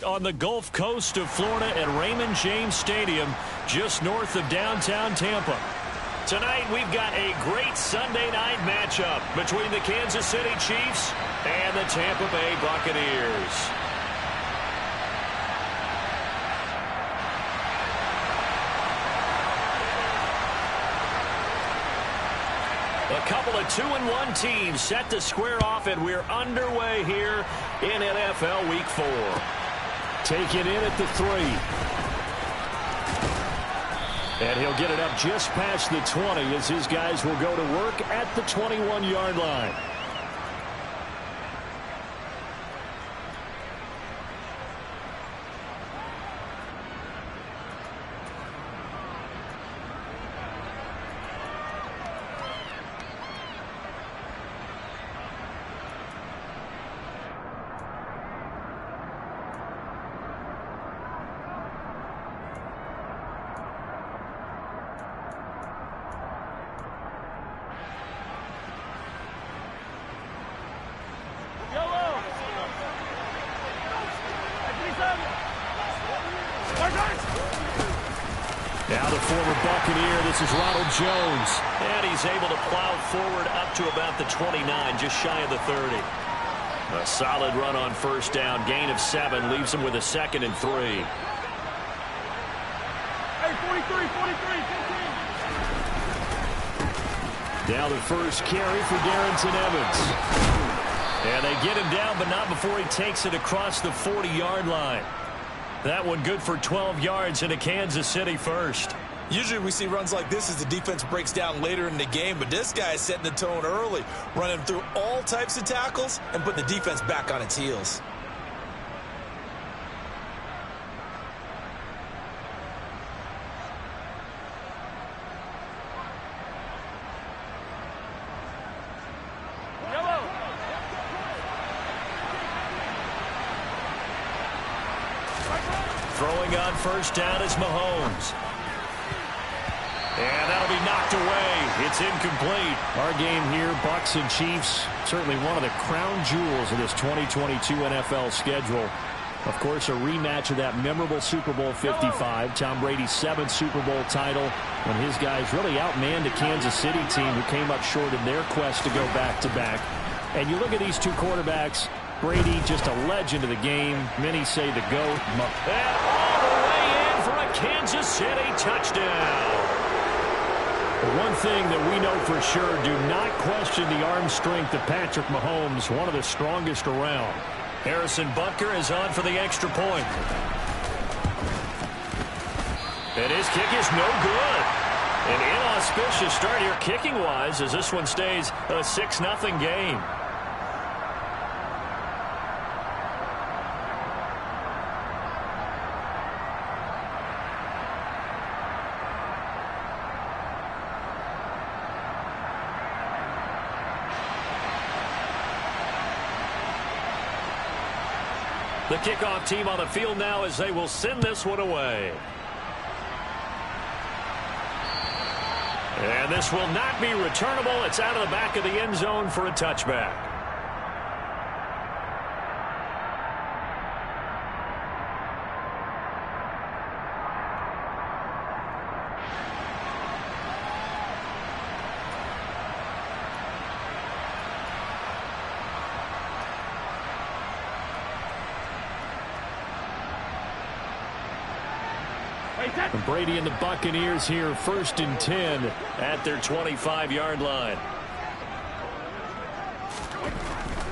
On the Gulf Coast of Florida at Raymond James Stadium, just north of downtown Tampa. Tonight, we've got a great Sunday night matchup between the Kansas City Chiefs and the Tampa Bay Buccaneers. A couple of 2-1 teams set to square off, and we're underway here in NFL Week 4. Take it in at the 3. And he'll get it up just past the 20 as his guys will go to work at the 21-yard line. Now the former Buccaneer, this is Ronald Jones. And he's able to plow forward up to about the 29, just shy of the 30. A solid run on first down. Gain of 7 leaves him with a 2nd and 3. Hey, 43, 15. Now the first carry for Darrington Evans. And they get him down, but not before he takes it across the 40-yard line. That one good for 12 yards into Kansas City first. Usually we see runs like this as the defense breaks down later in the game, but this guy is setting the tone early, running through all types of tackles and putting the defense back on its heels. Throwing on first down is Mahomes. And that'll be knocked away. It's incomplete. Our game here, Bucs and Chiefs, certainly one of the crown jewels of this 2022 NFL schedule. Of course, a rematch of that memorable Super Bowl 55, Tom Brady's 7th Super Bowl title, when his guys really outmanned a Kansas City team who came up short in their quest to go back-to-back. And you look at these two quarterbacks, Brady, just a legend of the game. Many say the GOAT. And all the way in for a Kansas City touchdown. One thing that we know for sure, do not question the arm strength of Patrick Mahomes, one of the strongest around. Harrison Butker is on for the extra point. And his kick is no good. An inauspicious start here kicking-wise as this one stays a 6-0 game. The kickoff team on the field now as they will send this one away. And this will not be returnable. It's out of the back of the end zone for a touchback. And Brady and the Buccaneers here, 1st and 10 at their 25-yard line.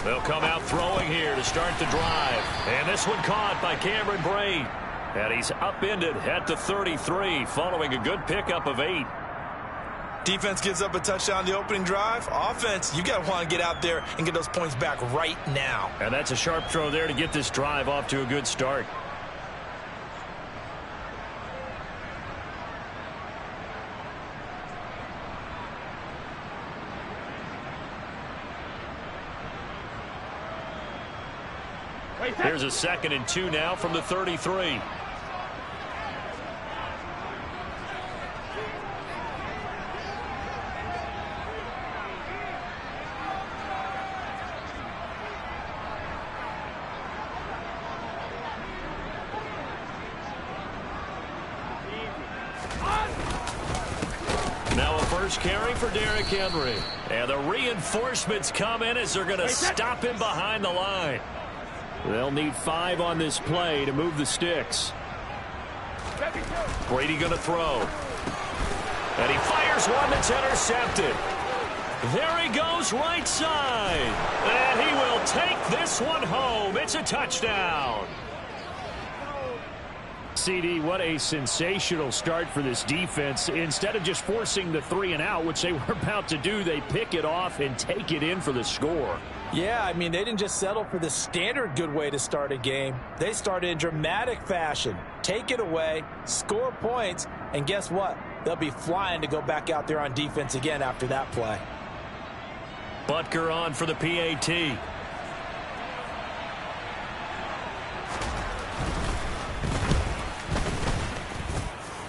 They'll come out throwing here to start the drive. And this one caught by Cameron Brate. And he's upended at the 33 following a good pickup of 8. Defense gives up a touchdown the opening drive. Offense, you got to want to get out there and get those points back right now. And that's a sharp throw there to get this drive off to a good start. Here's a 2nd and 2 now from the 33. first carry for Derrick Henry. And the reinforcements come in as they're going to stop him behind the line. They'll need 5 on this play to move the sticks. Brady going to throw. And he fires one that's intercepted. There he goes right side. And he will take this one home. It's a touchdown. CD, what a sensational start for this defense. Instead of just forcing the 3 and out, which they were about to do, they pick it off and take it in for the score. Yeah, I mean, they didn't just settle for the standard good way to start a game. They started in dramatic fashion. Take it away, score points, and guess what? They'll be flying to go back out there on defense again after that play. Butker on for the PAT.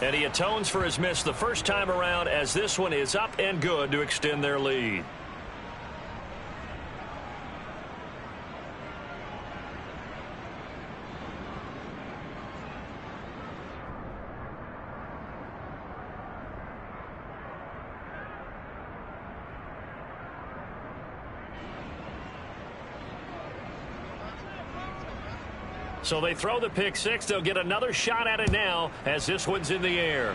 And he atones for his miss the first time around, as this one is up and good to extend their lead. So they throw the pick six. They'll get another shot at it now as this one's in the air.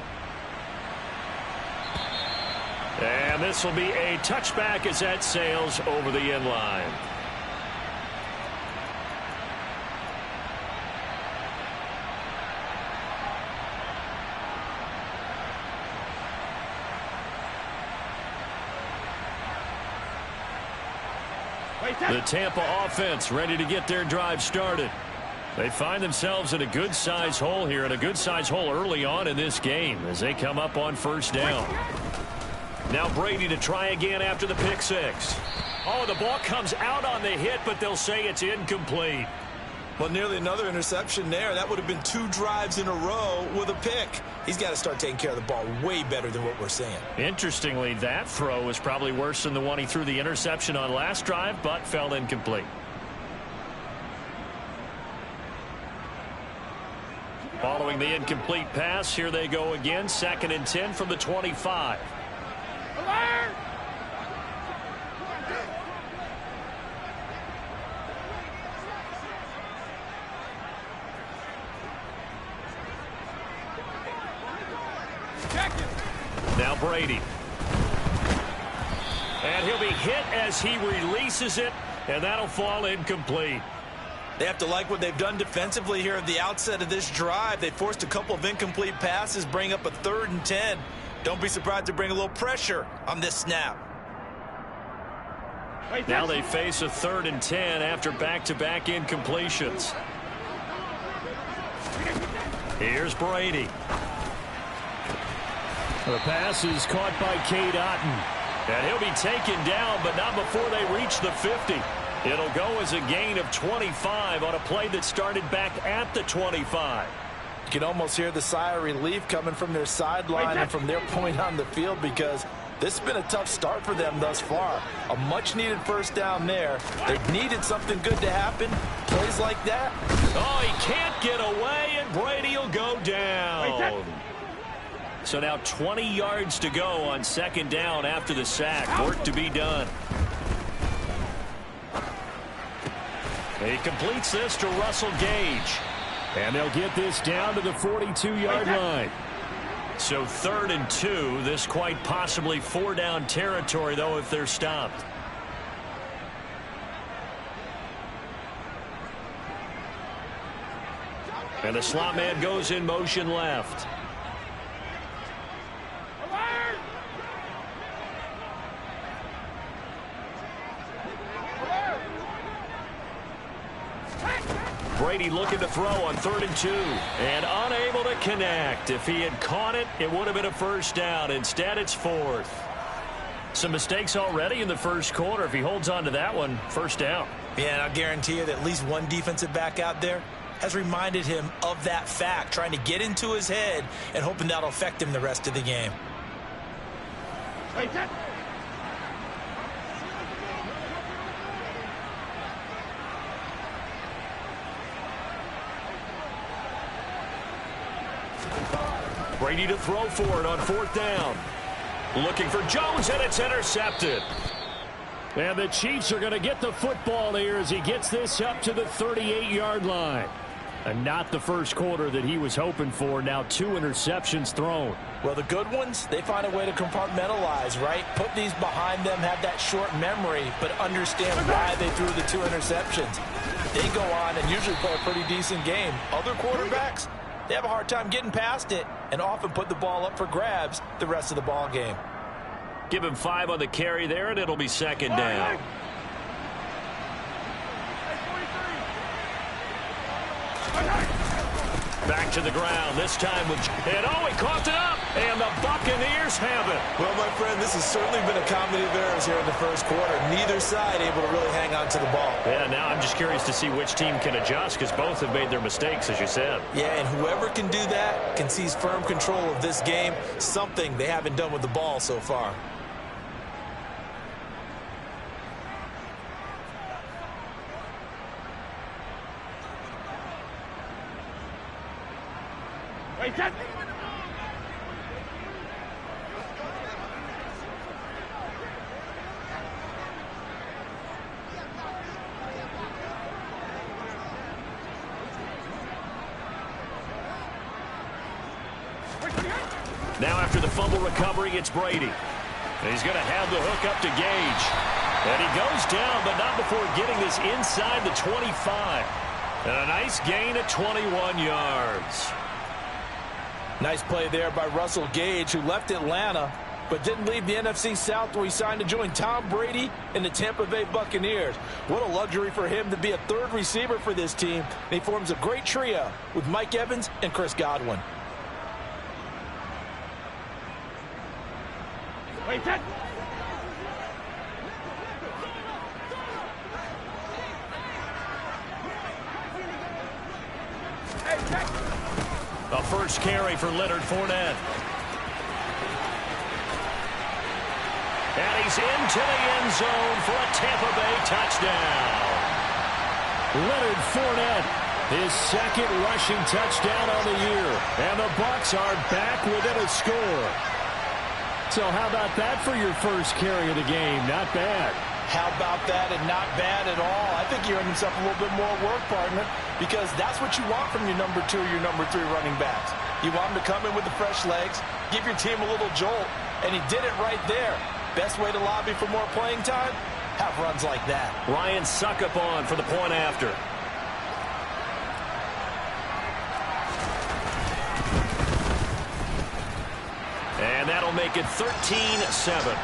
And this will be a touchback as that sails over the end line. The Tampa offense ready to get their drive started. They find themselves in a good-sized hole here, and a good-sized hole early on in this game as they come up on first down. Now Brady to try again after the pick six. Oh, the ball comes out on the hit, but they'll say it's incomplete. Well, nearly another interception there. That would have been 2 drives in a row with a pick. He's got to start taking care of the ball way better than what we're seeing. Interestingly, that throw was probably worse than the one he threw the interception on last drive, but fell incomplete. Following the incomplete pass, here they go again. 2nd and 10 from the 25. Now Brady. And he'll be hit as he releases it, and that'll fall incomplete. They have to like what they've done defensively here at the outset of this drive. They forced a couple of incomplete passes, bring up a 3rd and 10. Don't be surprised to bring a little pressure on this snap. Now they face a 3rd and 10 after back-to-back incompletions. Here's Brady. The pass is caught by Cade Otton. And he'll be taken down, but not before they reach the 50. It'll go as a gain of 25 on a play that started back at the 25. You can almost hear the sigh of relief coming from their sideline and from their point on the field, because this has been a tough start for them thus far. A much-needed first down there. They needed something good to happen. Plays like that. Oh, he can't get away, and Brady will go down. So now 20 yards to go on 2nd down after the sack. Work to be done. He completes this to Russell Gage. And they'll get this down to the 42-yard line. So 3rd and 2. This quite possibly 4-down territory, though, if they're stopped. And the slot man goes in motion left. Brady looking to throw on 3rd and 2. And unable to connect. If he had caught it, it would have been a first down. Instead, it's 4th. Some mistakes already in the first quarter. If he holds on to that one, first down. Yeah, and I'll guarantee you that at least one defensive back out there has reminded him of that fact, trying to get into his head and hoping that'll affect him the rest of the game. Brady to throw for it on 4th down. Looking for Jones, and it's intercepted. And the Chiefs are going to get the football here as he gets this up to the 38-yard line. And not the first quarter that he was hoping for. Now 2 interceptions thrown. Well, the good ones, they find a way to compartmentalize, right? Put these behind them, have that short memory, but understand why they threw the 2 interceptions. They go on and usually play a pretty decent game. Other quarterbacks, they have a hard time getting past it and often put the ball up for grabs the rest of the ball game. Give him 5 on the carry there, and it'll be second down. Back to the ground, this time with... And oh, he coughed it up, and the Buccaneers have it. Well, my friend, this has certainly been a comedy of errors here in the first quarter. Neither side able to really hang on to the ball. Yeah, now I'm just curious to see which team can adjust, because both have made their mistakes, as you said. Yeah, and whoever can do that can seize firm control of this game, something they haven't done with the ball so far. Now after the fumble recovery, it's Brady. And he's going to have the hook up to Gage. And he goes down, but not before getting this inside the 25. And a nice gain at 21 yards. Nice play there by Russell Gage, who left Atlanta, but didn't leave the NFC South where he signed to join Tom Brady and the Tampa Bay Buccaneers. What a luxury for him to be a third receiver for this team. And he forms a great trio with Mike Evans and Chris Godwin. A first carry for Leonard Fournette. And he's into the end zone for a Tampa Bay touchdown. Leonard Fournette, his second rushing touchdown on the year. And the Bucs are back within a score. So how about that for your first carry of the game? Not bad. How about that, and not bad at all. I think you earned himself a little bit more work, partner, because that's what you want from your number 2 or your number 3 running backs. You want him to come in with the fresh legs, give your team a little jolt, and he did it right there. Best way to lobby for more playing time? Have runs like that. Ryan Succop on for the point after. And that'll make it 13-7.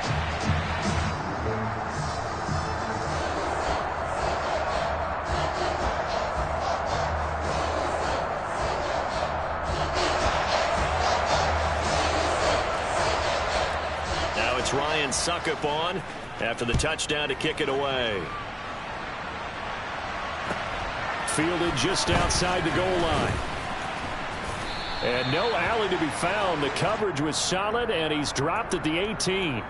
Ryan Succop on after the touchdown to kick it away. Fielded just outside the goal line. And no alley to be found. The coverage was solid, and he's dropped at the 18.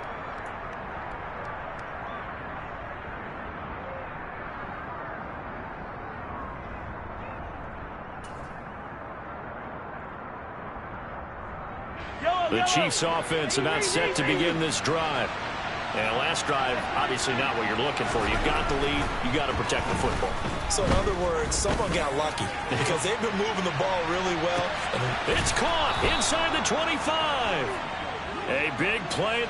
The Chiefs offense about set to begin this drive. And last drive, obviously not what you're looking for. You've got the lead. You got to protect the football. So in other words, someone got lucky because they've been moving the ball really well. It's caught inside the 25. A big play.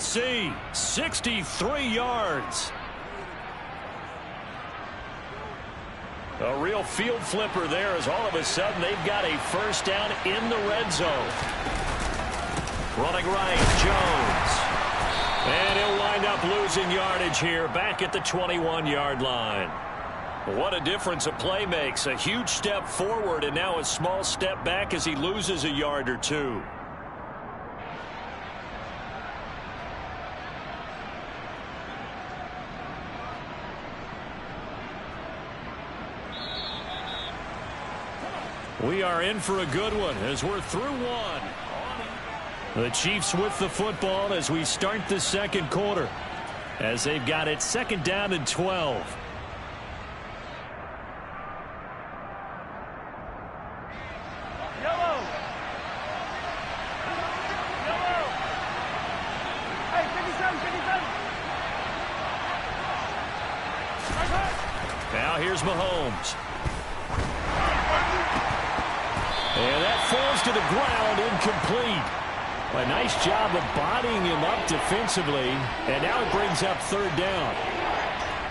AC, 63 yards. A real field flipper there as all of a sudden they've got a first down in the red zone. Running right, Jones. And he'll wind up losing yardage here back at the 21-yard line. What a difference a play makes. A huge step forward and now a small step back as he loses a yard or two. We are in for a good one as we're through one. The Chiefs with the football as we start the second quarter, as they've got it 2nd down and 12. Yellow. Yellow. Hey, 57, 57. Now here's Mahomes. And that falls to the ground, incomplete. A nice job of bodying him up defensively, and now it brings up 3rd down.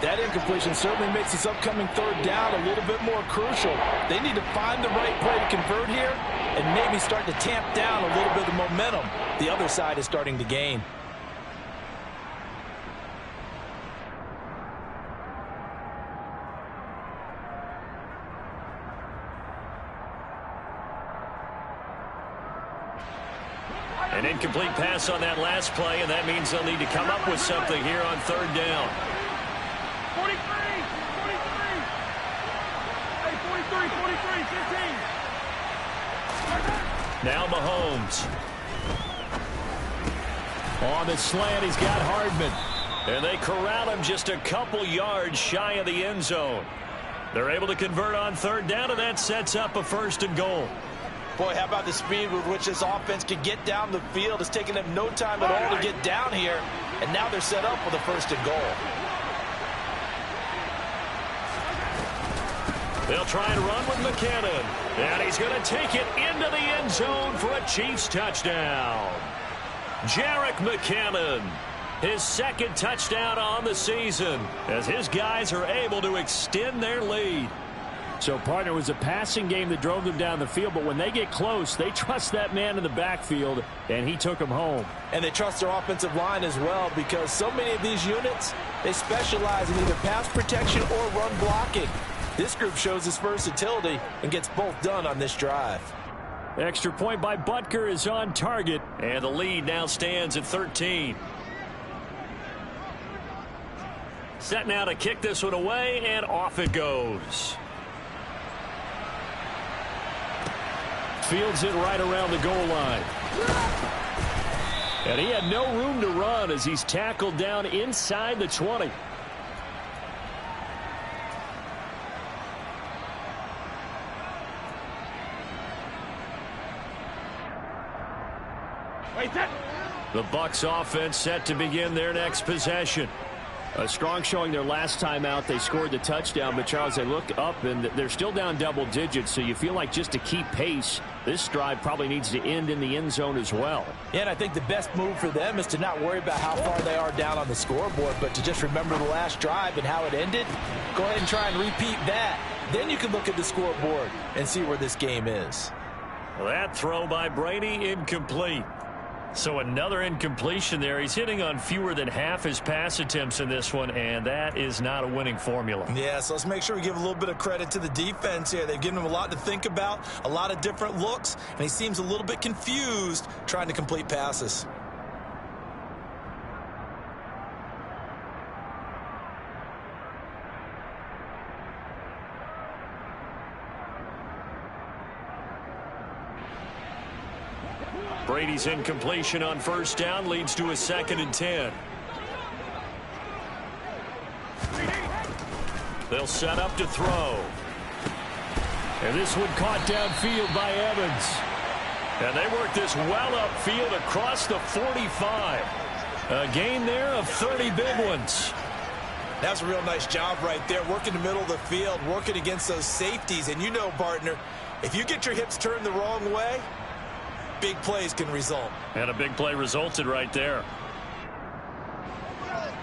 That incompletion certainly makes this upcoming 3rd down a little bit more crucial. They need to find the right play to convert here and maybe start to tamp down a little bit of momentum the other side is starting to gain. An incomplete pass on that last play, and that means they'll need to come up with something here on 3rd down. 43, 43. Hey, 43, 43, 15. Now Mahomes. On the slant, he's got Hardman. And they corral him just a couple yards shy of the end zone. They're able to convert on 3rd down, and that sets up a 1st and goal. Boy, how about the speed with which this offense can get down the field? It's taken them no time at all to get down here, and now they're set up with a 1st and goal. They'll try and run with McKinnon, and he's going to take it into the end zone for a Chiefs touchdown. Jerick McKinnon, his 2nd touchdown on the season, as his guys are able to extend their lead. So, partner, it was a passing game that drove them down the field, but when they get close, they trust that man in the backfield, and he took them home. And they trust their offensive line as well, because so many of these units, they specialize in either pass protection or run blocking. This group shows its versatility and gets both done on this drive. Extra point by Butker is on target, and the lead now stands at 13. Set now to kick this one away, and off it goes. Fields it right around the goal line. And he had no room to run as he's tackled down inside the 20. The Bucs offense set to begin their next possession. A strong showing their last time out. They scored the touchdown, but Charles, they look up and they're still down double digits, so you feel like just to keep pace, this drive probably needs to end in the end zone as well. Yeah, and I think the best move for them is to not worry about how far they are down on the scoreboard, but to just remember the last drive and how it ended. Go ahead and try and repeat that. Then you can look at the scoreboard and see where this game is. That throw by Brady incomplete. So another incompletion there. He's hitting on fewer than half his pass attempts in this one, and that is not a winning formula. Yeah, so let's make sure we give a little bit of credit to the defense here. They've given him a lot to think about, a lot of different looks, and he seems a little bit confused trying to complete passes. Brady's incompletion on 1st down leads to a 2nd and 10. They'll set up to throw. And this one caught downfield by Evans. And they work this well upfield across the 45. A gain there of 30 big ones. That's a real nice job right there, working the middle of the field, working against those safeties. And you know, partner, if you get your hips turned the wrong way, big plays can result. And a big play resulted right there.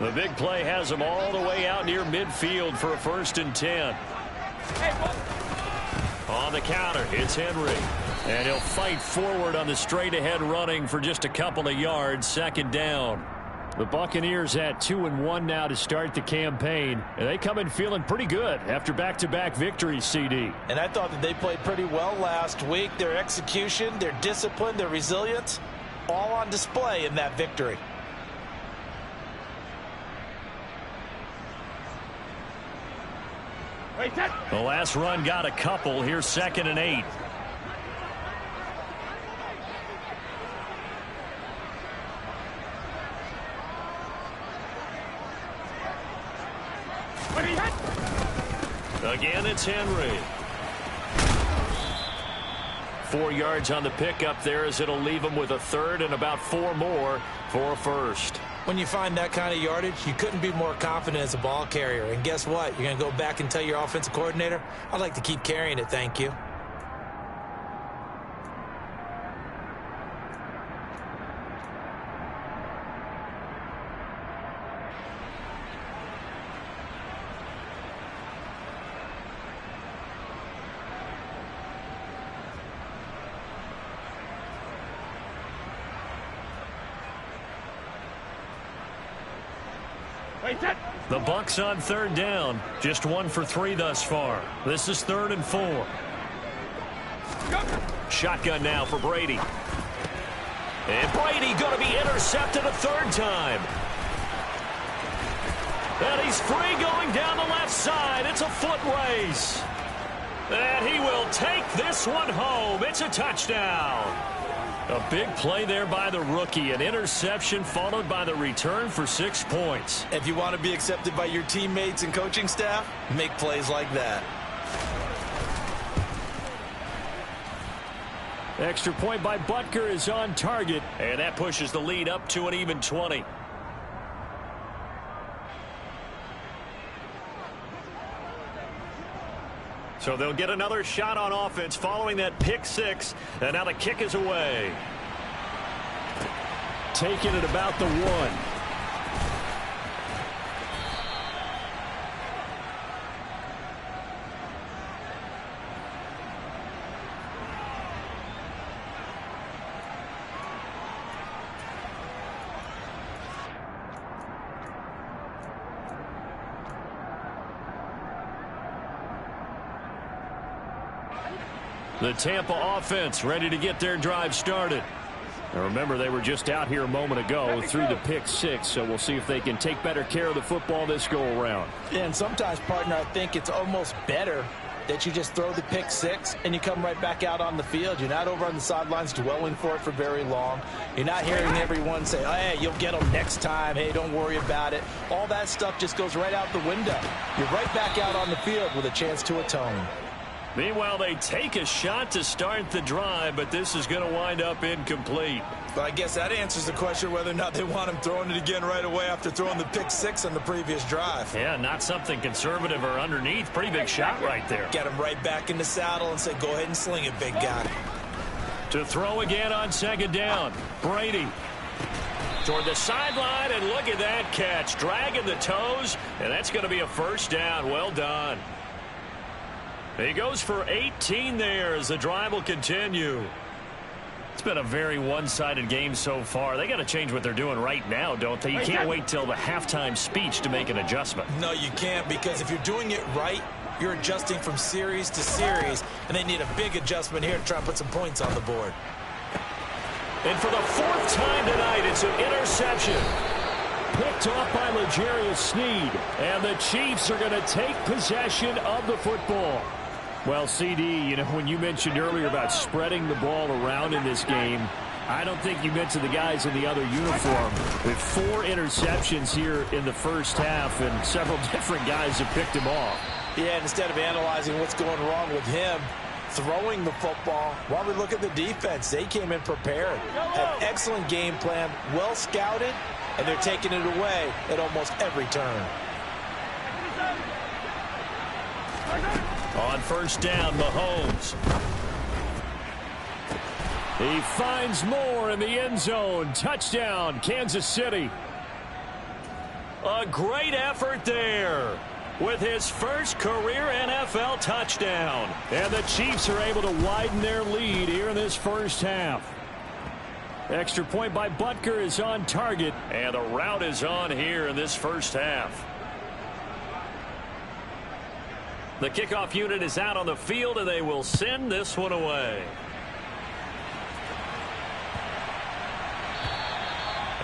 The big play has them all the way out near midfield for a 1st and 10. On the counter, it's Henry. And he'll fight forward on the straight-ahead running for just a couple of yards, 2nd down. The Buccaneers at 2-1 now to start the campaign. And they come in feeling pretty good after back-to-back victories, CD. And I thought that they played pretty well last week. Their execution, their discipline, their resilience, all on display in that victory. The last run got a couple. Here's 2nd and 8. Again, it's Henry. 4 yards on the pickup there, as it'll leave him with a third and about 4 more for a first. When you find that kind of yardage, you couldn't be more confident as a ball carrier. And guess what? You're going to go back and tell your offensive coordinator, I'd like to keep carrying it, thank you. The Bucs on third down. Just 1 for 3 thus far. This is 3rd and 4. Shotgun now for Brady. And Brady going to be intercepted a 3rd time. And he's free going down the left side. It's a foot race. And he will take this one home. It's a touchdown. A big play there by the rookie. An interception followed by the return for 6 points. If you want to be accepted by your teammates and coaching staff, make plays like that. Extra point by Butker is on target. And that pushes the lead up to an even 20. So they'll get another shot on offense following that pick 6. And now the kick is away. Taking it about the 1. The Tampa offense ready to get their drive started. Now remember, they were just out here a moment ago through the pick 6, so we'll see if they can take better care of the football this go-around. And sometimes, partner, I think it's almost better that you just throw the pick 6 and you come right back out on the field. You're not over on the sidelines dwelling for it for very long. You're not hearing everyone say, oh, hey, you'll get them next time. Hey, don't worry about it. All that stuff just goes right out the window. You're right back out on the field with a chance to atone. Meanwhile, they take a shot to start the drive, but this is going to wind up incomplete. Well, I guess that answers the question whether or not they want him throwing it again right away after throwing the pick 6 on the previous drive. Yeah, not something conservative or underneath. Pretty big shot right there. Get him right back in the saddle and say, go ahead and sling it, big guy. To throw again on 2nd down. Brady toward the sideline, and look at that catch. Dragging the toes, and that's going to be a 1st down. Well done. He goes for 18 there as the drive will continue. It's been a very one-sided game so far. They got to change what they're doing right now, don't they? You can't wait till the halftime speech to make an adjustment. No, you can't, because if you're doing it right, you're adjusting from series to series, and they need a big adjustment here to try and put some points on the board. And for the 4th time tonight, it's an interception. Picked off by L'Jarius Sneed. And the Chiefs are going to take possession of the football. Well, CD, you know, when you mentioned earlier about spreading the ball around in this game, I don't think you mentioned the guys in the other uniform. With 4 interceptions here in the first half, and several different guys have picked him off. Yeah, and instead of analyzing what's going wrong with him, throwing the football, while we look at the defense, they came in prepared. Had excellent game plan, well scouted, and they're taking it away at almost every turn. On 1st down, Mahomes. He finds Moore in the end zone. Touchdown, Kansas City. A great effort there with his first career NFL touchdown. And the Chiefs are able to widen their lead here in this first half. Extra point by Butker is on target, and the route is on here in this first half. The kickoff unit is out on the field, and they will send this one away.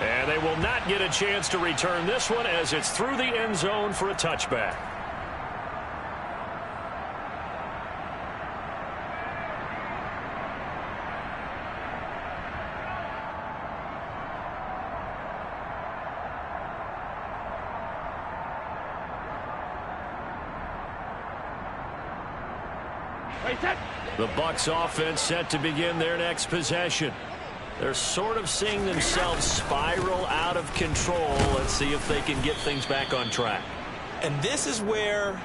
And they will not get a chance to return this one as it's through the end zone for a touchback. Wait, set. The Bucs offense set to begin their next possession. They're sort of seeing themselves spiral out of control. Let's see if they can get things back on track. And this is where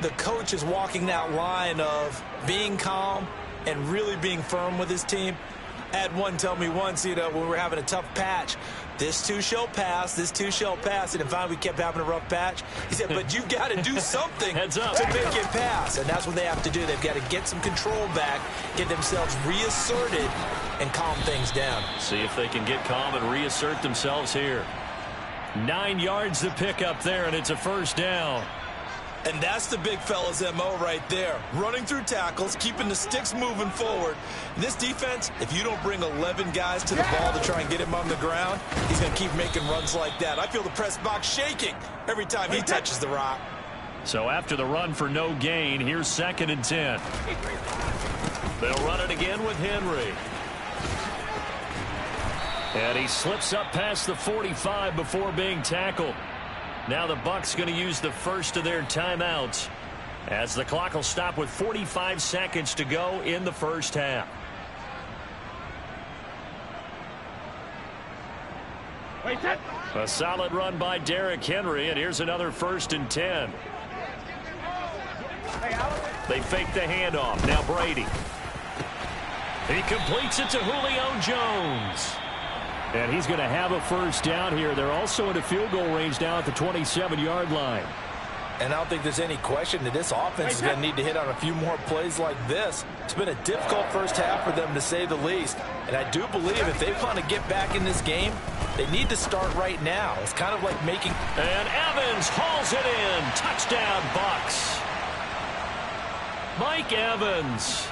the coach is walking that line of being calm and really being firm with his team. I had one tell me once, when we were having a tough patch, this too shall pass, this too shall pass. And finally we kept having a rough patch. He said, but you've got to do something Heads up. to make it pass. And that's what they have to do. They've got to get some control back, get themselves reasserted, and calm things down. See if they can get calm and reassert themselves here. 9 yards to pick up there, and it's a first down. And that's the big fella's MO right there. Running through tackles, keeping the sticks moving forward. This defense, if you don't bring 11 guys to the ball to try and get him on the ground, he's going to keep making runs like that. I feel the press box shaking every time he touches the rock. So after the run for no gain, here's 2nd and 10. They'll run it again with Henry. And he slips up past the 45 before being tackled. Now the Bucs going to use the first of their timeouts as the clock will stop with 45 seconds to go in the first half. Wait, set. A solid run by Derrick Henry, and here's another 1st and 10. They fake the handoff. Now Brady. He completes it to Julio Jones. And he's going to have a first down here. They're also into field goal range now at the 27-yard line. And I don't think there's any question that this offense is going to need to hit on a few more plays like this. It's been a difficult first half for them, to say the least. And I do believe if they want to get back in this game, they need to start right now. It's kind of like making... And Evans hauls it in. Touchdown, Bucs. Mike Evans,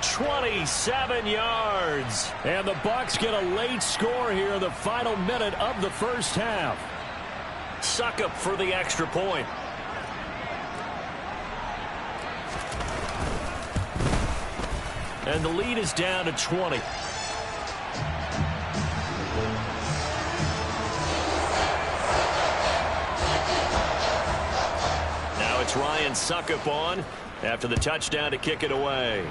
27 yards. And the Bucs get a late score here in the final minute of the first half. Succop for the extra point. And the lead is down to 20. Now it's Ryan Succop on after the touchdown to kick it away.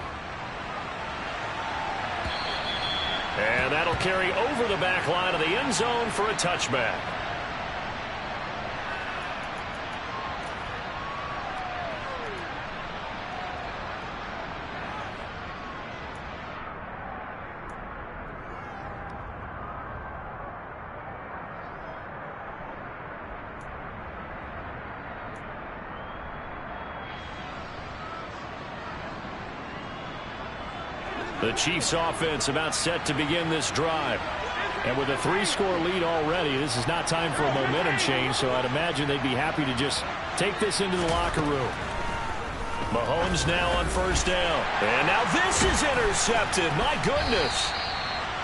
And that'll carry over the back line of the end zone for a touchback. The Chiefs offense about set to begin this drive. And with a 3-score lead already, this is not time for a momentum change, so I'd imagine they'd be happy to just take this into the locker room. Mahomes now on first down. And now this is intercepted. My goodness.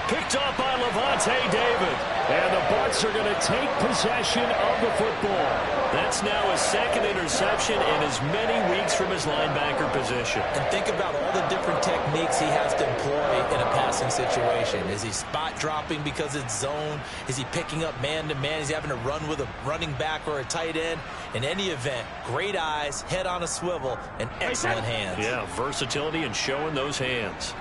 Picked up by Lavonte David. And the Bucs are going to take possession of the football. That's now his second interception in as many weeks from his linebacker position. And think about all the different techniques he has to employ in a passing situation. Is he spot dropping because it's zone? Is he picking up man-to-man? Is he having to run with a running back or a tight end? In any event, great eyes, head on a swivel, and excellent hands. Yeah, versatility and showing those hands.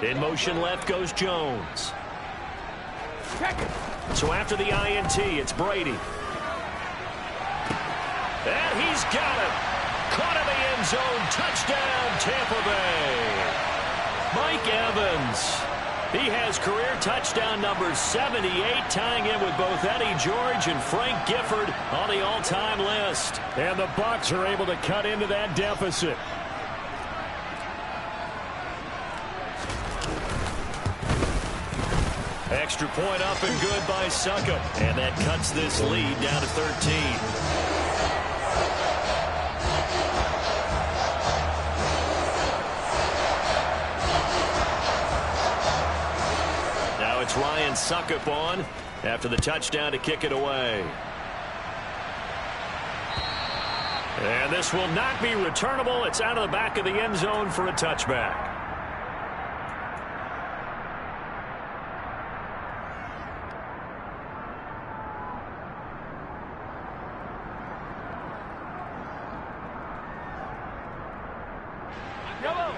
In motion left goes Jones. So after the INT, it's Brady. And he's got it. Caught in the end zone. Touchdown, Tampa Bay. Mike Evans. He has career touchdown number 78, tying in with both Eddie George and Frank Gifford on the all-time list. And the Bucs are able to cut into that deficit. Extra point up and good by Succop. And that cuts this lead down to 13. Now it's Ryan Succop on after the touchdown to kick it away. And this will not be returnable. It's out of the back of the end zone for a touchback.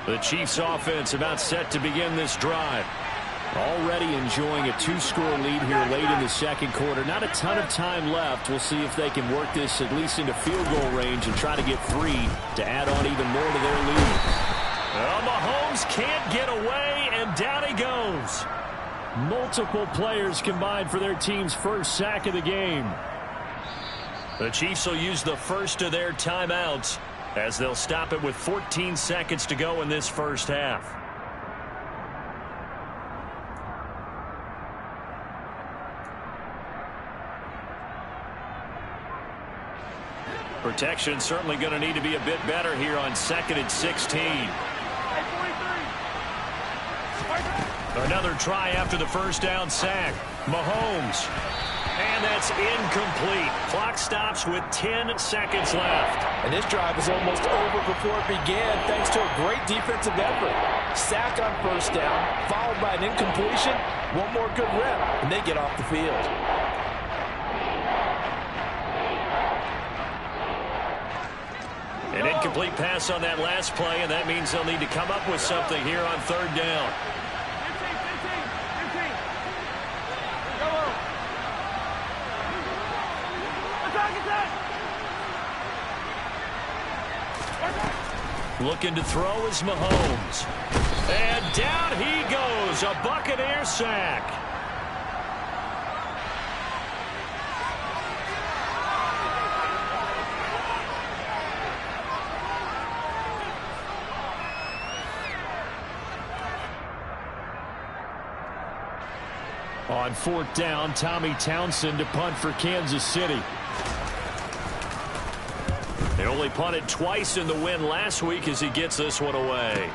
The Chiefs offense about set to begin this drive. Already enjoying a two-score lead here late in the second quarter. Not a ton of time left. We'll see if they can work this at least into field goal range and try to get 3 to add on even more to their lead. Well, Mahomes can't get away, and down he goes. Multiple players combined for their team's first sack of the game. The Chiefs will use the first of their timeouts as they'll stop it with 14 seconds to go in this first half. Protection certainly going to need to be a bit better here on 2nd and 16. Another try after the first down sack. Mahomes. And that's incomplete. Clock stops with 10 seconds left. And this drive is almost over before it began thanks to a great defensive effort. Sack on first down, followed by an incompletion. One more good rep, and they get off the field. An incomplete pass on that last play, and that means they'll need to come up with something here on 3rd down. 15. Looking to throw is Mahomes. And down he goes. A Buccaneer sack. On 4th down, Tommy Townsend to punt for Kansas City. They only punted twice in the win last week as he gets this one away.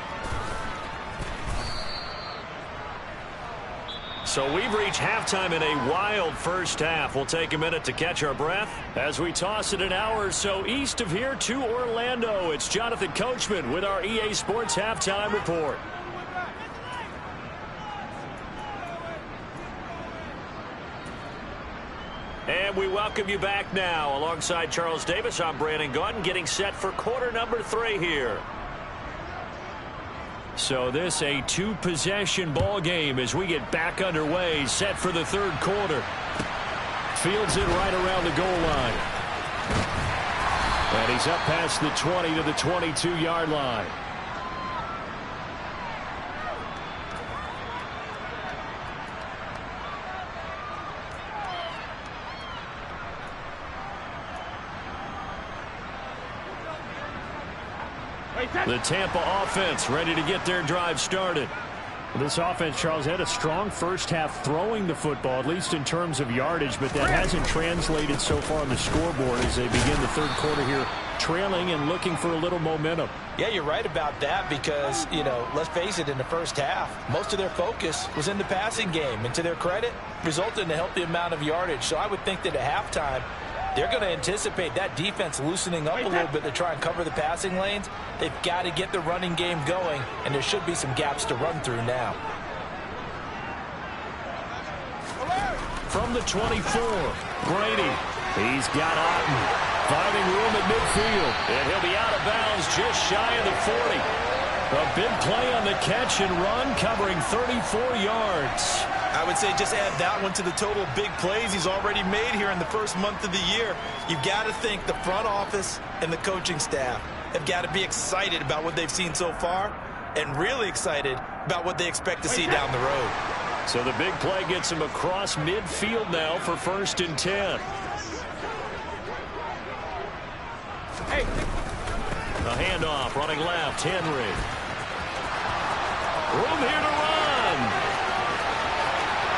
So we've reached halftime in a wild first half. We'll take a minute to catch our breath as we toss it an hour or so east of here to Orlando. It's Jonathan Coachman with our EA Sports Halftime Report. And we welcome you back now. Alongside Charles Davis, I'm Brandon Gaudin, getting set for quarter number 3 here. So this a 2-possession ball game as we get back underway, set for the 3rd quarter. Fields it right around the goal line. And he's up past the 20 to the 22-yard line. The Tampa offense ready to get their drive started. This offense, Charles, had a strong first half throwing the football, at least in terms of yardage, but that hasn't translated so far on the scoreboard as they begin the 3rd quarter here, trailing and looking for a little momentum. Yeah, you're right about that because, you know, let's face it, in the first half, most of their focus was in the passing game, and to their credit, resulted in a healthy amount of yardage. So I would think that at halftime, they're going to anticipate that defense loosening up a little bit to try and cover the passing lanes. They've got to get the running game going, and there should be some gaps to run through now. From the 24, Brady. He's got Otten, finding room at midfield, and he'll be out of bounds just shy of the 40. A big play on the catch and run, covering 34 yards. I would say just add that one to the total big plays he's already made here in the first month of the year. You've got to think the front office and the coaching staff have got to be excited about what they've seen so far and really excited about what they expect to see down the road. So the big play gets him across midfield now for 1st and 10. Hey. A handoff running left, Henry. Room here to run.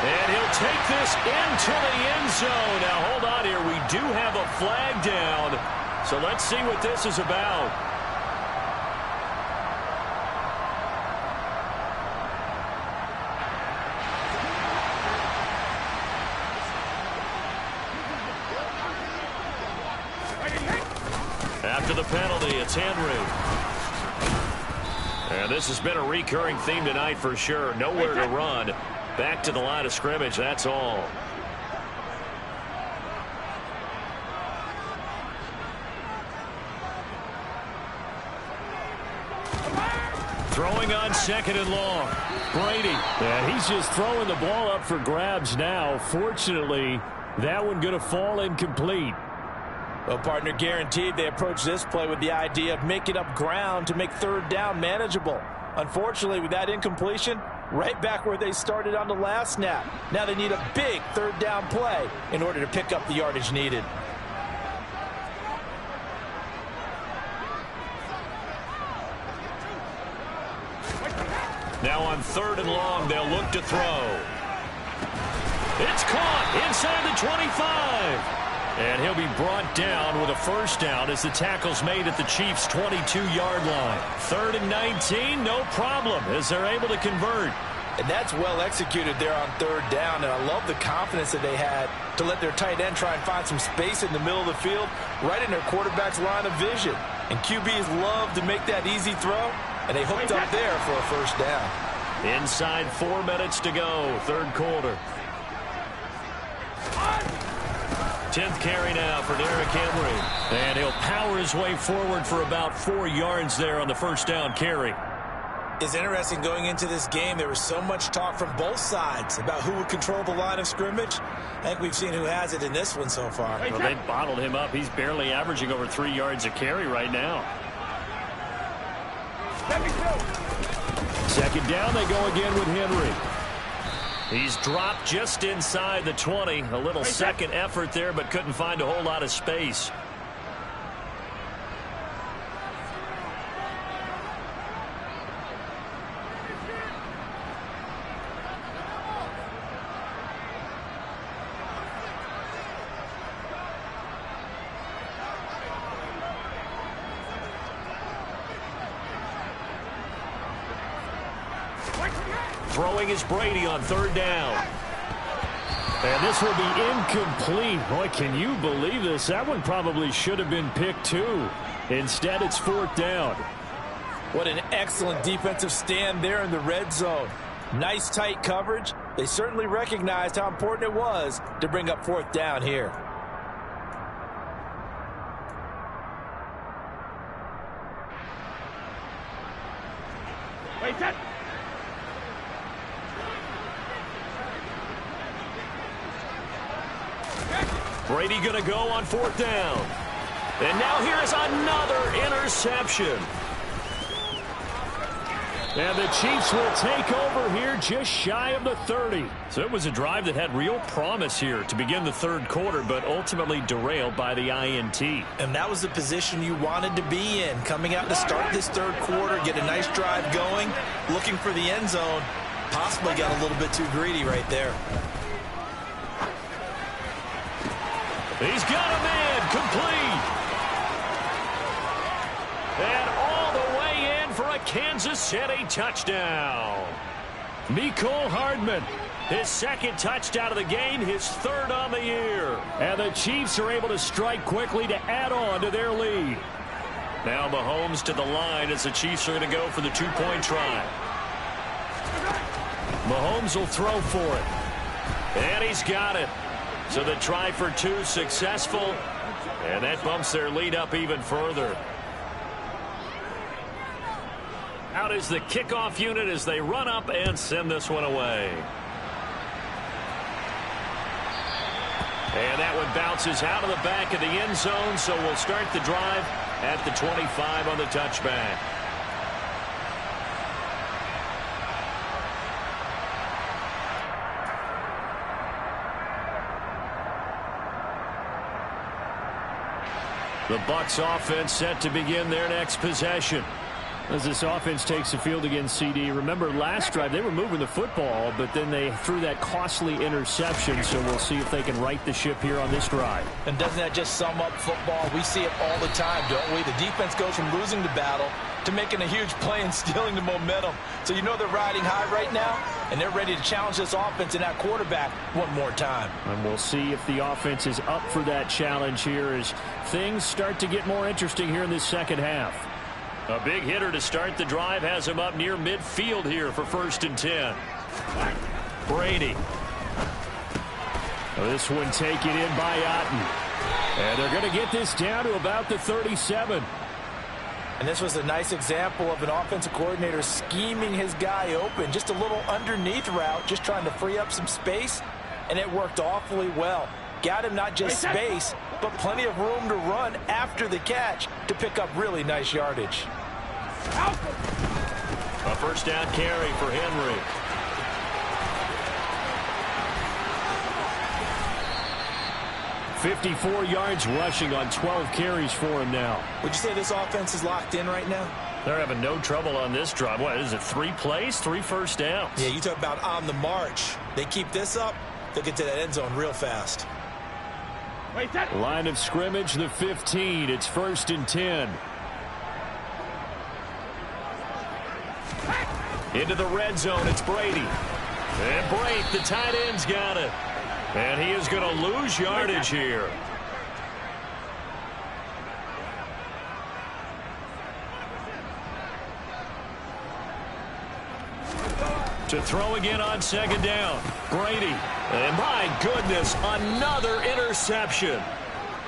And he'll take this into the end zone. Now, hold on here. We do have a flag down. So let's see what this is about. After the penalty, it's Henry. And this has been a recurring theme tonight for sure. Nowhere to run. Back to the line of scrimmage, that's all. Throwing on 2nd and long. Brady. Yeah, he's just throwing the ball up for grabs now. Fortunately, that one going to fall incomplete. Well, partner, guaranteed they approach this play with the idea of making up ground to make 3rd down manageable. Unfortunately, with that incompletion, right back where they started on the last snap. Now they need a big 3rd down play in order to pick up the yardage needed. Now on 3rd and long, they'll look to throw. It's caught inside the 25. And he'll be brought down with a 1st down as the tackle's made at the Chiefs' 22-yard line. 3rd and 19, no problem as they're able to convert. And that's well executed there on 3rd down, and I love the confidence that they had to let their tight end try and find some space in the middle of the field, right in their quarterback's line of vision. And QBs love to make that easy throw, and they hooked up there for a 1st down. Inside 4 minutes to go, 3rd quarter. 10th carry now for Derrick Henry. And he'll power his way forward for about 4 yards there on the 1st down carry. It's interesting going into this game. There was so much talk from both sides about who would control the line of scrimmage. I think we've seen who has it in this one so far. Well, they bottled him up. He's barely averaging over 3 yards a carry right now. 2nd down, they go again with Henry. He's dropped just inside the 20. A little second effort there, but couldn't find a whole lot of space. Throwing is Brady on 3rd down. And this will be incomplete. Boy, can you believe this? That one probably should have been picked too. Instead, it's 4th down. What an excellent defensive stand there in the red zone. Nice tight coverage. They certainly recognized how important it was to bring up 4th down here. Wait, that. Brady going to go on 4th down. And now here is another interception. And the Chiefs will take over here just shy of the 30. So it was a drive that had real promise here to begin the 3rd quarter, but ultimately derailed by the INT. And that was the position you wanted to be in. Coming out to start this 3rd quarter, get a nice drive going, looking for the end zone. Possibly got a little bit too greedy right there. He's got a man complete. And all the way in for a Kansas City touchdown. Mecole Hardman, his 2nd touchdown of the game, his 3rd on the year. And the Chiefs are able to strike quickly to add on to their lead. Now Mahomes to the line as the Chiefs are going to go for the 2-point try. Mahomes will throw for it. And he's got it. So the try for 2 successful, and that bumps their lead up even further. Out is the kickoff unit as they run up and send this one away. And that one bounces out of the back of the end zone, so we'll start the drive at the 25 on the touchback. The Bucs offense set to begin their next possession. As this offense takes the field against CD, remember last drive they were moving the football, but then they threw that costly interception, so we'll see if they can right the ship here on this drive. And doesn't that just sum up football? We see it all the time, don't we? The defense goes from losing the battle to making a huge play and stealing the momentum. So you know they're riding high right now, and they're ready to challenge this offense and that quarterback one more time. And we'll see if the offense is up for that challenge here as things start to get more interesting here in this 2nd half. A big hitter to start the drive has him up near midfield here for 1st and 10. Brady. This one taken in by Otten. And they're going to get this down to about the 37. And this was a nice example of an offensive coordinator scheming his guy open. Just a little underneath route, just trying to free up some space, and it worked awfully well. Got him not just space, but plenty of room to run after the catch to pick up really nice yardage. A first down carry for Henry. $54 yards rushing on 12 carries for him now. Would you say this offense is locked in right now? They're having no trouble on this drive. What is it, 3 plays, 3 first downs? Yeah, you talk about on the march. They keep this up, they'll get to that end zone real fast. Line of scrimmage, the 15. It's 1st and 10. Into the red zone, it's Brady. And Brate, the tight end's got it. And he is going to lose yardage here. To throw again on 2nd down. Brady. And my goodness, another interception.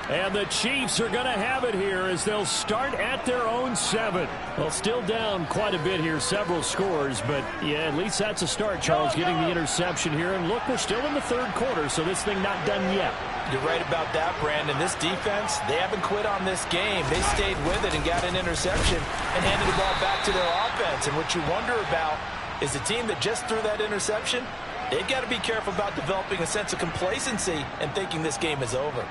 And the Chiefs are going to have it here as they'll start at their own 7. Well, still down quite a bit here, several scores, but yeah, at least that's a start, Charles, getting the interception here. And look, we're still in the 3rd quarter, so this thing not done yet. You're right about that, Brandon. This defense, they haven't quit on this game. They stayed with it and got an interception and handed the ball back to their offense. And what you wonder about is the team that just threw that interception, they've got to be careful about developing a sense of complacency and thinking this game is over.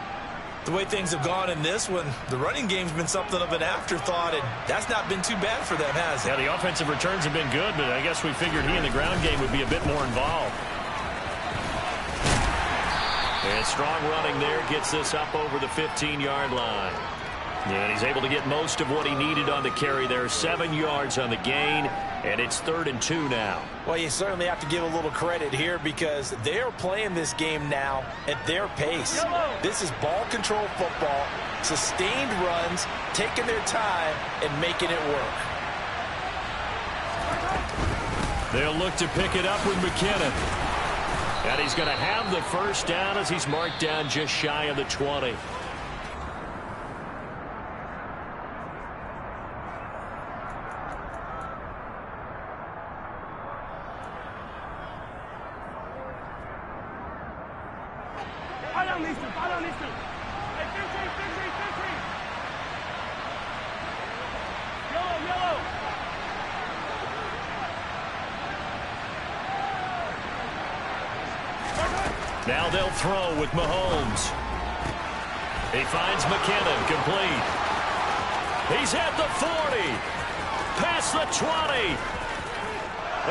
The way things have gone in this one, the running game's been something of an afterthought, and that's not been too bad for them, has it? Yeah, the offensive returns have been good, but I guess we figured he in the ground game would be a bit more involved. And strong running there gets this up over the 15-yard line. And he's able to get most of what he needed on the carry there. 7 yards on the gain, and it's 3rd and 2 now. Well, you certainly have to give a little credit here because they are playing this game now at their pace. This is ball control football, sustained runs, taking their time, and making it work. They'll look to pick it up with McKinnon. And he's going to have the first down as he's marked down just shy of the 20. Now they'll throw with Mahomes. He finds McKinnon, complete. He's at the 40, past the 20,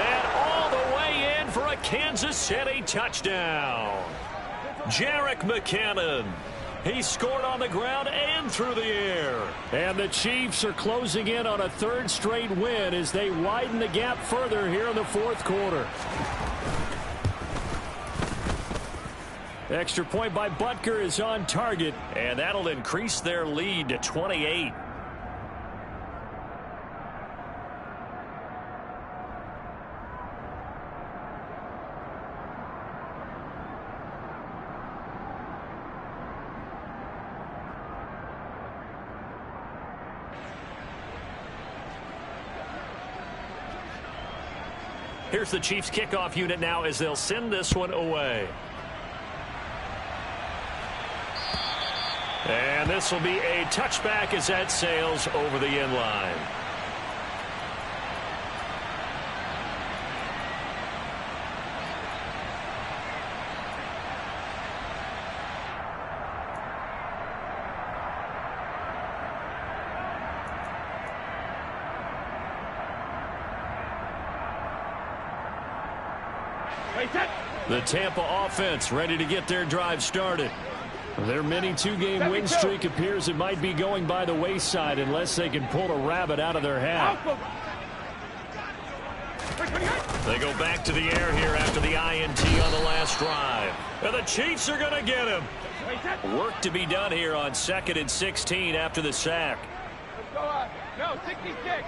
and all the way in for a Kansas City touchdown. Jerick McKinnon. He scored on the ground and through the air. And the Chiefs are closing in on a 3rd straight win as they widen the gap further here in the 4th quarter. Extra point by Butker is on target, and that'll increase their lead to 28. Here's the Chiefs kickoff unit now as they'll send this one away. And this will be a touchback as that sails over the end line. The Tampa offense ready to get their drive started. Their mini 2-game win streak appears it might be going by the wayside unless they can pull a rabbit out of their hat. They go back to the air here after the INT on the last drive. And the Chiefs are going to get him. Work to be done here on 2nd and 16 after the sack. No, 66.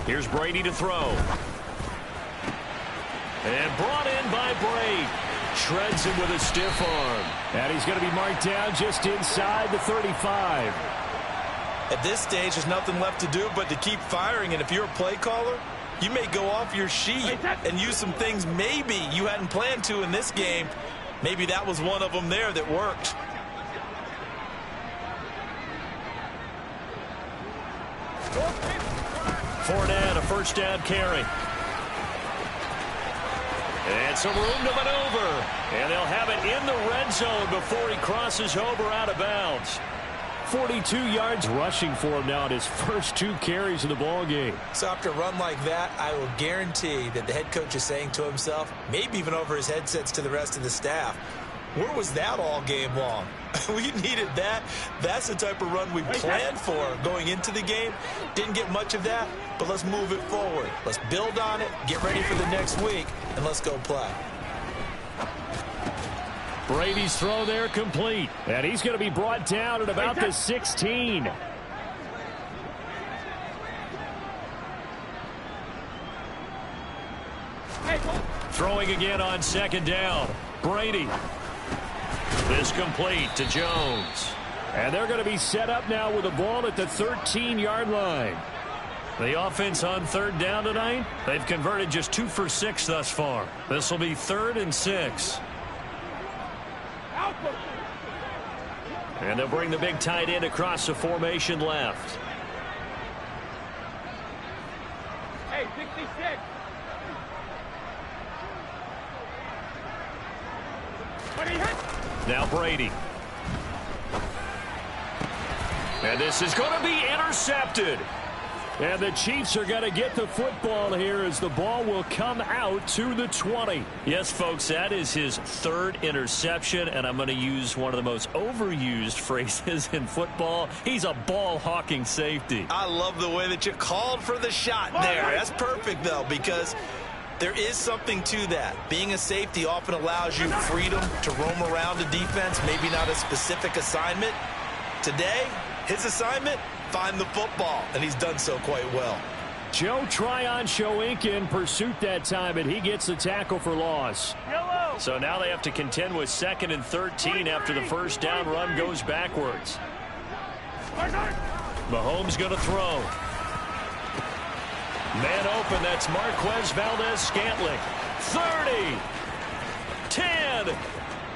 Here's Brady to throw. And brought in by Brate. Shreds him with a stiff arm. And he's going to be marked down just inside the 35. At this stage, there's nothing left to do but to keep firing, and if you're a play caller, you may go off your sheet and use some things maybe you hadn't planned to in this game. Maybe that was one of them there that worked. Fournette, a first down carry. And some room to maneuver. And they'll have it in the red zone before he crosses over out of bounds. 42 yards rushing for him now at his first 2 carries of the ball game. So after a run like that, I will guarantee that the head coach is saying to himself, maybe even over his headsets to the rest of the staff, where was that all game long? We needed that. That's the type of run we planned for going into the game. Didn't get much of that, but let's move it forward. Let's build on it, get ready for the next week, and let's go play. Brady's throw there complete. And he's going to be brought down at about the 16. Throwing again on second down. Brady. This complete to Jones. And they're going to be set up now with the ball at the 13-yard line. The offense on third down tonight, they've converted just 2 for 6 thus far. This will be 3rd and 6. And they'll bring the big tight end across the formation left. Hey, 66. Now Brady. And this is going to be intercepted. And the Chiefs are going to get the football here as the ball will come out to the 20. Yes, folks, that is his 3rd interception, and I'm going to use one of the most overused phrases in football. He's a ball-hawking safety. I love the way that you called for the shot there. That's perfect, though, because there is something to that. Being a safety often allows you freedom to roam around a defense, maybe not a specific assignment. Today, his assignment, find the football, and he's done so quite well. Joe Tryon-Shoyinka in pursuit that time, and he gets the tackle for loss. Yellow. So now they have to contend with 2nd and 13 after the first down run goes backwards. Mahomes going to throw. Man open, that's Marquez Valdes-Scantling. 30, 10,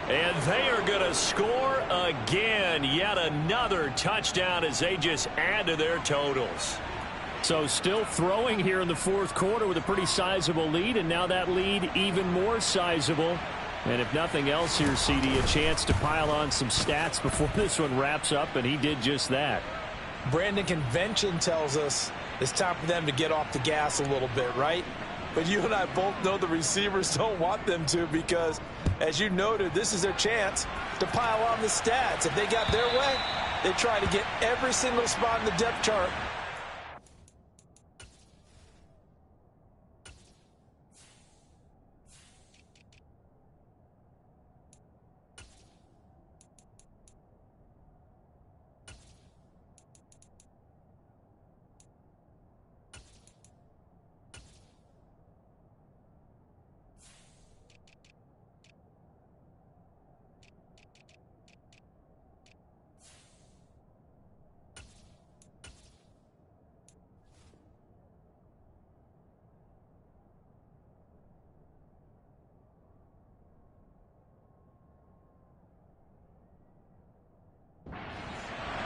and they are going to score again. Yet another touchdown as they just add to their totals. So still throwing here in the 4th quarter with a pretty sizable lead, and now that lead even more sizable. And if nothing else here, CD, a chance to pile on some stats before this one wraps up, and he did just that. Brandon, convention tells us it's time for them to get off the gas a little bit, right? But you and I both know the receivers don't want them to because, as you noted, this is their chance to pile on the stats. If they got their way, they try to get every single spot in the depth chart.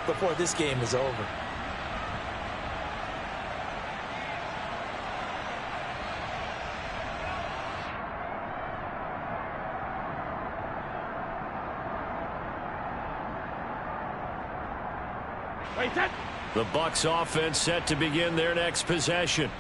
Before this game is over. The Bucs offense set to begin their next possession.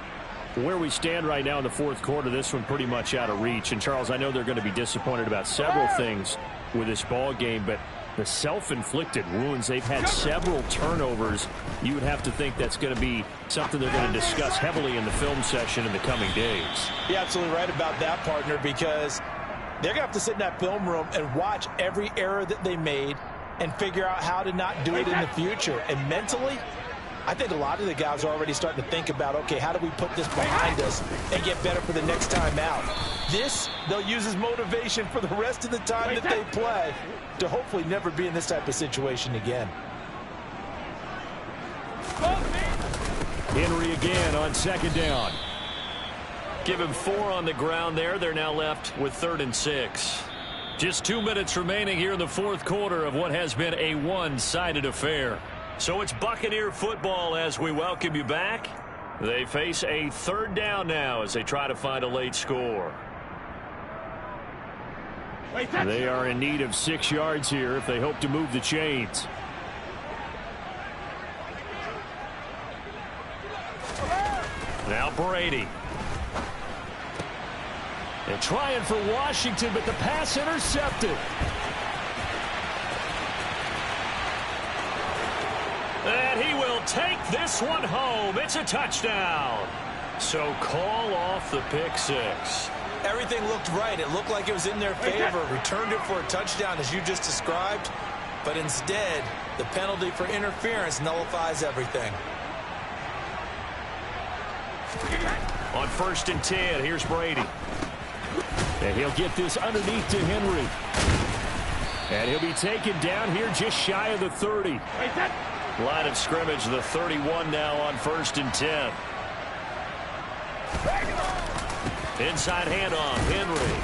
Where we stand right now in the 4th quarter, this one pretty much out of reach. And Charles, I know they're going to be disappointed about several things with this ball game, but the self-inflicted wounds, they've had several turnovers. You would have to think that's going to be something they're going to discuss heavily in the film session in the coming days. You're absolutely right about that, partner, because they're going to have to sit in that film room and watch every error that they made and figure out how to not do it in the future. And mentally, I think a lot of the guys are already starting to think about, okay, how do we put this behind us and get better for the next time out? This, they'll use as motivation for the rest of the time that they play to hopefully never be in this type of situation again. Henry again on second down. Give him 4 on the ground there. They're now left with 3rd and 6. Just 2 minutes remaining here in the fourth quarter of what has been a one-sided affair. So it's Buccaneer football as we welcome you back. They face a 3rd down now as they try to find a late score. They are in need of 6 yards here if they hope to move the chains. Now Brady. And trying for Washington, but the pass intercepted. And he will take this one home. It's a touchdown. So call off the pick 6. Everything looked right. It looked like it was in their favor. Returned it for a touchdown, as you just described. But instead, the penalty for interference nullifies everything. On 1st and 10, here's Brady. And he'll get this underneath to Henry. And he'll be taken down here just shy of the 30. Line of scrimmage, the 31 now on 1st and 10. Inside handoff, Henry.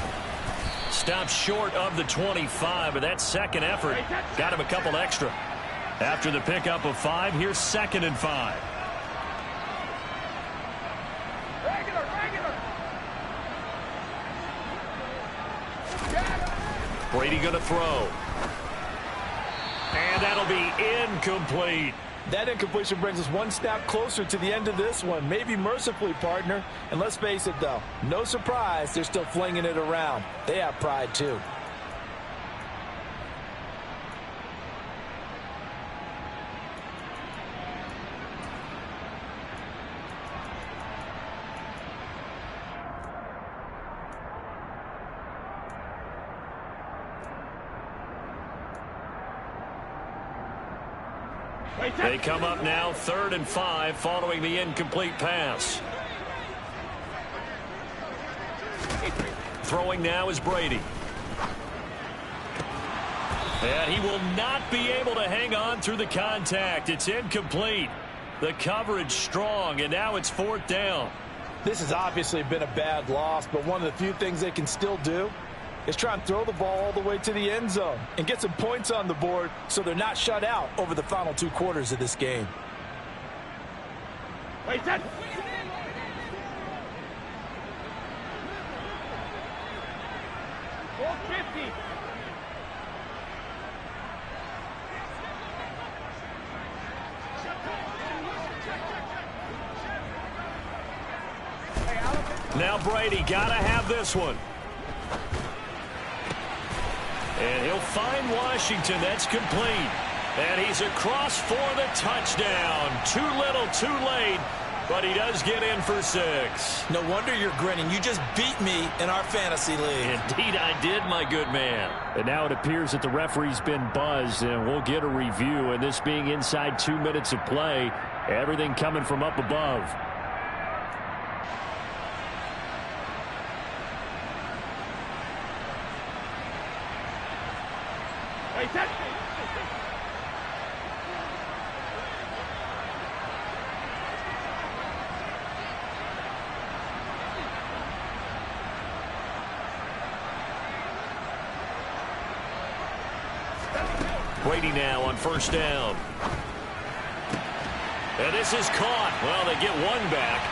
Stops short of the 25, but that second effort got him a couple extra. After the pickup of 5, here's 2nd and 5. Brady going to throw. And that'll be incomplete. That incompletion brings us one snap closer to the end of this one. Maybe mercifully, partner. And let's face it, though, no surprise, they're still flinging it around. They have pride, too. They come up now 3rd and 5 following the incomplete pass. Throwing now is Brady. And he will not be able to hang on through the contact. It's incomplete. The coverage strong, and now it's 4th down. This has obviously been a bad loss, but one of the few things they can still do is try and throw the ball all the way to the end zone and get some points on the board so they're not shut out over the final 2 quarters of this game. Now Brady got to have this one. And he'll find Washington. That's complete. And he's across for the touchdown. Too little, too late. But he does get in for 6. No wonder you're grinning. You just beat me in our fantasy league. Indeed I did, my good man. And now it appears that the referee's been buzzed, and we'll get a review. And this being inside 2 minutes of play, everything coming from up above. Brady now on 1st down. And this is caught. Well, they get one back.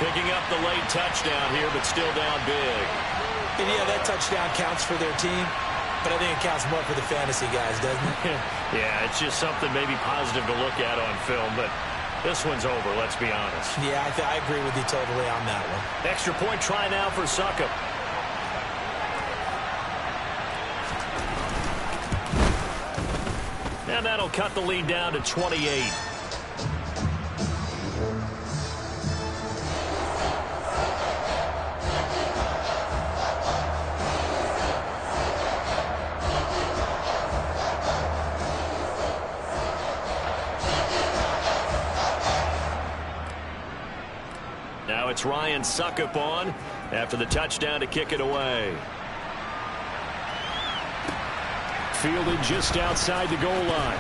Picking up the late touchdown here, but still down big. And yeah, that touchdown counts for their team, but I think it counts more for the fantasy guys, doesn't it? Yeah, it's just something maybe positive to look at on film, but this one's over, let's be honest. Yeah, I agree with you totally on that one. Extra point try now for Succop. And that'll cut the lead down to 28. Now it's Ryan Succop on after the touchdown to kick it away. Fielded just outside the goal line.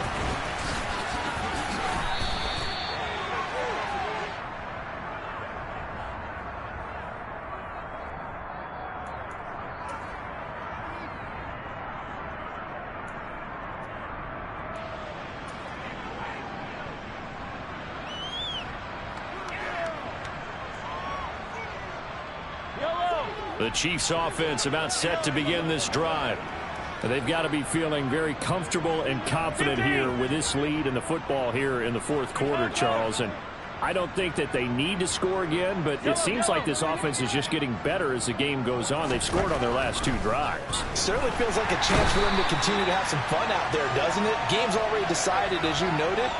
The Chiefs offense about set to begin this drive. They've got to be feeling very comfortable and confident here with this lead in the football here in the fourth quarter, Charles. And I don't think that they need to score again, but it seems like this offense is just getting better as the game goes on. They've scored on their last 2 drives. Certainly feels like a chance for them to continue to have some fun out there, doesn't it? Game's already decided, as you noted.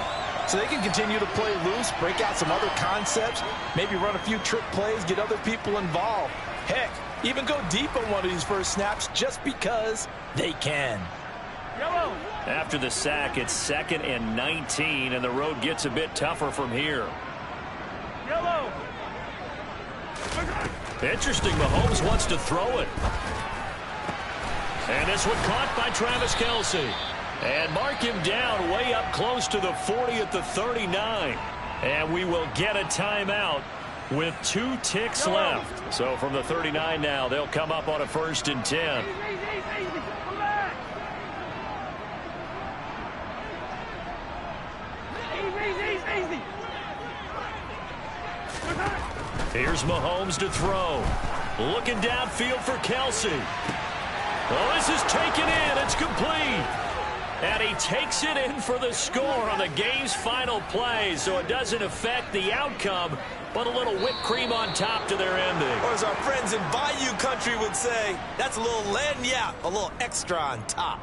So they can continue to play loose, break out some other concepts, maybe run a few trick plays, get other people involved. Heck, even go deep on one of these first snaps just because they can. Yellow. After the sack, it's 2nd and 19, and the road gets a bit tougher from here. Yellow. Interesting, Mahomes wants to throw it. And this one caught by Travis Kelce. And mark him down way up close to the 40 at the 39. And we will get a timeout with 2 ticks left. So from the 39 now, they'll come up on a 1st and 10. Easy. Here's Mahomes to throw. Looking downfield for Kelce. Oh, this is taken in. It's complete. And he takes it in for the score on the game's final play, so it doesn't affect the outcome, but a little whipped cream on top to their ending. Or as our friends in Bayou Country would say, that's a little lagniappe, a little extra on top.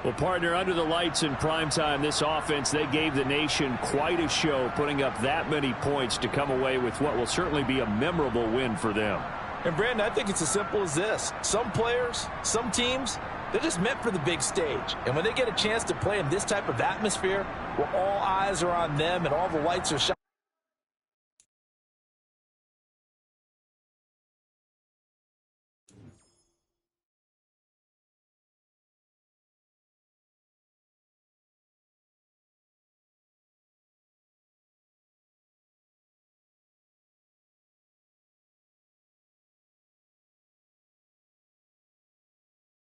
Well, partner, under the lights in primetime, this offense, they gave the nation quite a show, putting up that many points to come away with what will certainly be a memorable win for them. And, Brandon, I think it's as simple as this. Some players, some teams, they're just meant for the big stage. And when they get a chance to play in this type of atmosphere where all eyes are on them and all the lights are shining,